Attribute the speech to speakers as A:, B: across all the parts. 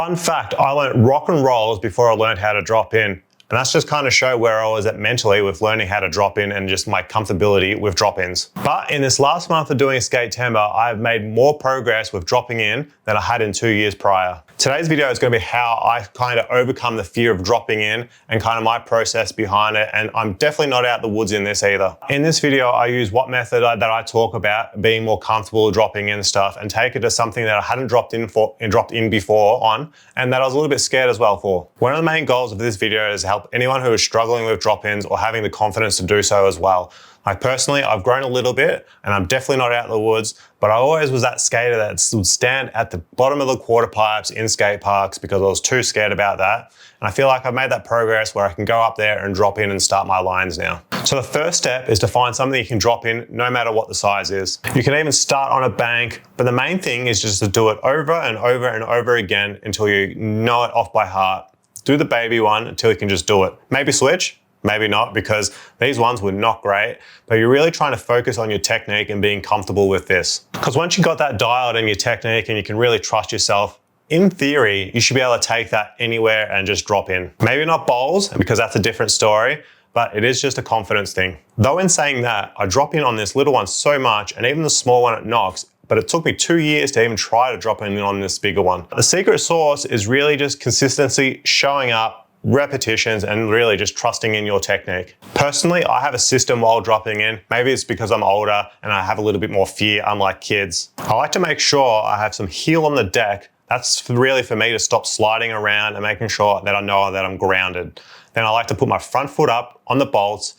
A: Fun fact, I learned rock and rolls before I learned how to drop in. And that's just kind of show where I was at mentally with learning how to drop in and just my comfortability with drop-ins. But in this last month of doing skate timber, I've made more progress with dropping in than I had in 2 years prior. Today's video is going to be how I kind of overcome the fear of dropping in and kind of my process behind it. And I'm definitely not out the woods in this either. In this video, I use what method that I talk about, being more comfortable dropping in stuff, and take it to something that I hadn't dropped in before on, and that I was a little bit scared as well for. One of the main goals of this video is to help anyone who is struggling with drop-ins or having the confidence to do so as well. Like personally, I've grown a little bit and I'm definitely not out in the woods, but I always was that skater that would stand at the bottom of the quarter pipes in skate parks because I was too scared about that. And I feel like I've made that progress where I can go up there and drop in and start my lines now. So the first step is to find something you can drop in no matter what the size is. You can even start on a bank, but the main thing is just to do it over and over and over again until you know it off by heart. Do the baby one until you can just do it. Maybe switch, maybe not, because these ones were not great, but you're really trying to focus on your technique and being comfortable with this. Because once you got that dialed in your technique and you can really trust yourself, in theory, you should be able to take that anywhere and just drop in. Maybe not bowls, because that's a different story, but it is just a confidence thing. Though in saying that, I drop in on this little one so much, and even the small one at Knox, but it took me 2 years to even try to drop in on this bigger one. The secret sauce is really just consistency, showing up, repetitions, and really just trusting in your technique. Personally, I have a system while dropping in. Maybe it's because I'm older and I have a little bit more fear, unlike kids. I like to make sure I have some heel on the deck. That's really for me to stop sliding around and making sure that I know that I'm grounded. Then I like to put my front foot up on the bolts.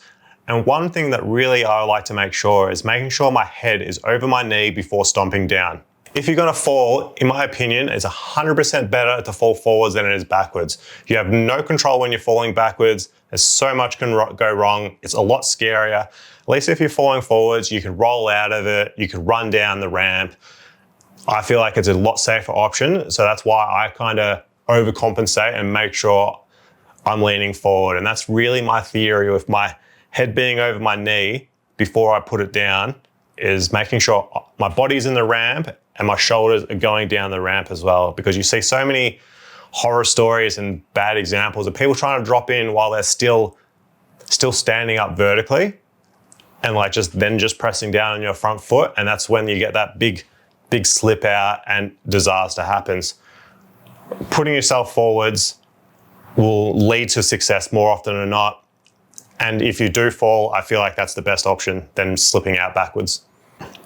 A: And one thing that really I like to make sure is making sure my head is over my knee before stomping down. If you're gonna fall, in my opinion, it's 100% better to fall forwards than it is backwards. You have no control when you're falling backwards. There's so much can go wrong. It's a lot scarier. At least if you're falling forwards, you can roll out of it. You can run down the ramp. I feel like it's a lot safer option. So that's why I kind of overcompensate and make sure I'm leaning forward. And that's really my theory with my head being over my knee before I put it down, is making sure my body's in the ramp and my shoulders are going down the ramp as well. Because you see so many horror stories and bad examples of people trying to drop in while they're still standing up vertically and like just pressing down on your front foot. And that's when you get that big slip out and disaster happens. Putting yourself forwards will lead to success more often than not. And if you do fall, I feel like that's the best option than slipping out backwards.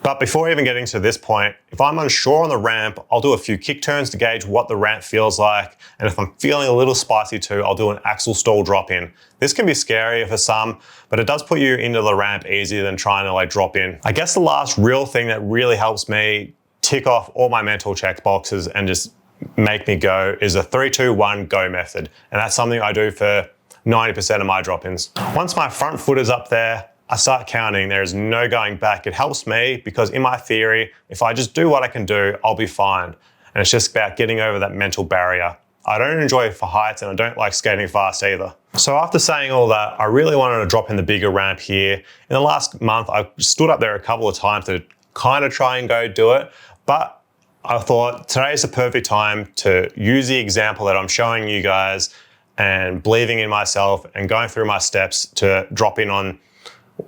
A: But before even getting to this point, if I'm unsure on the ramp, I'll do a few kick turns to gauge what the ramp feels like. And if I'm feeling a little spicy too, I'll do an axle stall drop in. This can be scary for some, but it does put you into the ramp easier than trying to like drop in. I guess the last real thing that really helps me tick off all my mental check boxes and just make me go is a 3-2-1 go method. And that's something I do for 90% of my drop-ins. Once my front foot is up there, I start counting. There is no going back. It helps me because in my theory, if I just do what I can do, I'll be fine. And it's just about getting over that mental barrier. I don't enjoy for heights and I don't like skating fast either. So after saying all that, I really wanted to drop in the bigger ramp here. In the last month, I stood up there a couple of times to kind of try and go do it, but I thought today's the perfect time to use the example that I'm showing you guys and believing in myself and going through my steps to drop in on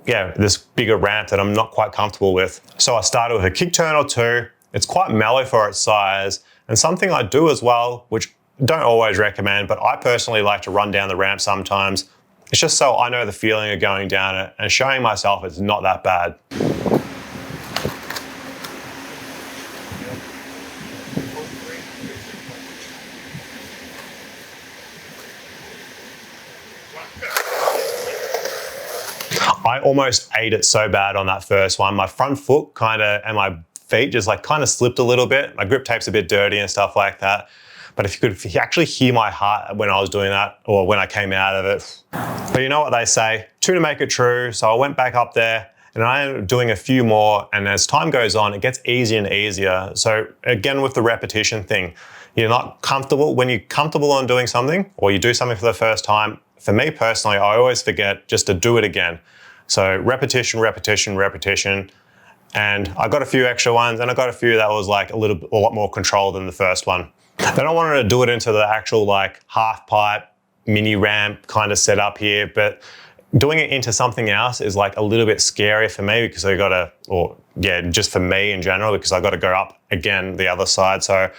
A: this bigger ramp that I'm not quite comfortable with. So I started with a kick turn or two. It's quite mellow for its size, and something I do as well, which I don't always recommend, but I personally like to run down the ramp sometimes. It's just so I know the feeling of going down it and showing myself it's not that bad. I almost ate it so bad on that first one. My front foot and my feet just like kind of slipped a little bit. My grip tape's a bit dirty and stuff like that. But if you actually hear my heart when I was doing that or when I came out of it. But you know what they say, two to make it true. So I went back up there and I ended up doing a few more. And as time goes on, it gets easier and easier. So again, with the repetition thing, you're not comfortable. When you're comfortable on doing something or you do something for the first time, for me personally, I always forget just to do it again. So repetition, repetition, repetition. And I got a few extra ones and I got a few that was like a lot more controlled than the first one. Then I wanted to do it into the actual like half pipe, mini ramp kind of setup here, but doing it into something else is like a little bit scary for me because I gotta, or yeah, just for me in general, because I gotta go up again the other side. So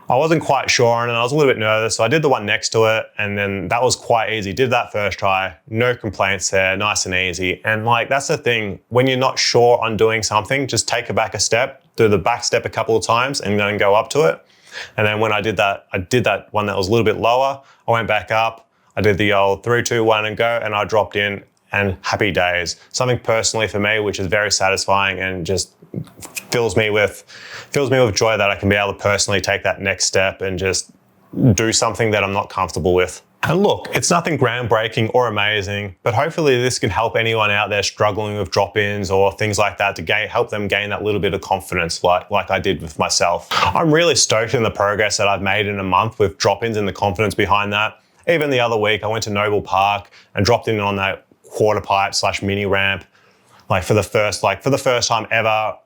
A: I wasn't quite sure and I was a little bit nervous. So I did the one next to it and then that was quite easy. Did that first try, no complaints there, nice and easy. And like, that's the thing, when you're not sure on doing something, just take it back a step, do the back step a couple of times and then go up to it. And then when I did that one that was a little bit lower, I went back up, I did the old 3, 2, 1 and go, and I dropped in and happy days. Something personally for me, which is very satisfying and just fills me with joy that I can be able to personally take that next step and just do something that I'm not comfortable with. And look, it's nothing groundbreaking or amazing, but hopefully this can help anyone out there struggling with drop-ins or things like that to help them gain that little bit of confidence like I did with myself. I'm really stoked in the progress that I've made in a month with drop-ins and the confidence behind that. Even the other week, I went to Noble Park and dropped in on that quarter pipe / mini ramp, like for the first time ever,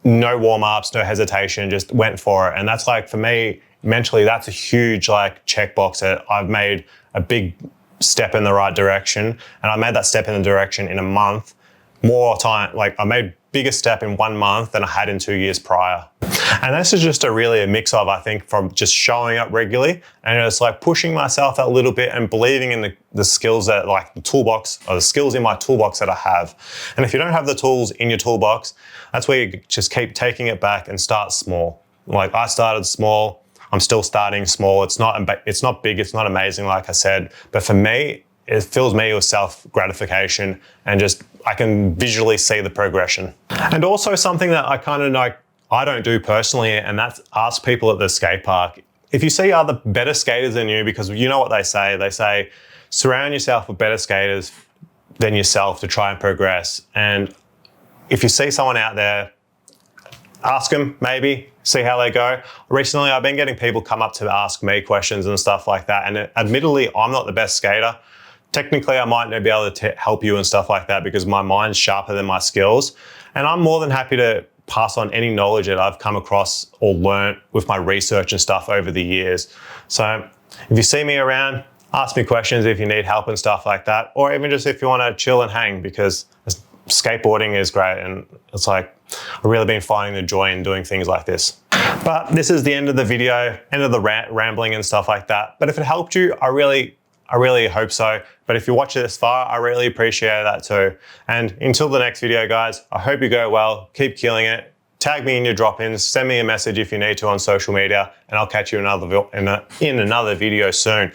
A: no warm-ups, no hesitation, just went for it. And that's like, for me, mentally, that's a huge like checkbox that I've made a big step in the right direction. And I made that step in the direction in a month, I made bigger step in 1 month than I had in 2 years prior. And this is just really a mix of, I think, from just showing up regularly and it's like pushing myself a little bit and believing in the skills that like the toolbox or the skills in my toolbox that I have. And if you don't have the tools in your toolbox, that's where you just keep taking it back and start small. Like I started small, I'm still starting small. It's not big, it's not amazing, like I said, but for me, it fills me with self-gratification and just, I can visually see the progression. And also something that I kind of like, I don't do personally, and that's ask people at the skate park. If you see other better skaters than you, because you know what they say surround yourself with better skaters than yourself to try and progress. And if you see someone out there, ask them maybe, see how they go. Recently, I've been getting people come up to ask me questions and stuff like that. And admittedly, I'm not the best skater. Technically, I might not be able to help you and stuff like that because my mind's sharper than my skills. And I'm more than happy to pass on any knowledge that I've come across or learnt with my research and stuff over the years. So if you see me around, ask me questions if you need help and stuff like that, or even just if you want to chill and hang, because skateboarding is great and it's like, I've really been finding the joy in doing things like this. But this is the end of the video, end of the rambling and stuff like that. But if it helped you, I really hope so. But if you watch it this far, I really appreciate that too. And until the next video, guys, I hope you go well, keep killing it. Tag me in your drop-ins, send me a message if you need to on social media, and I'll catch you in another video soon.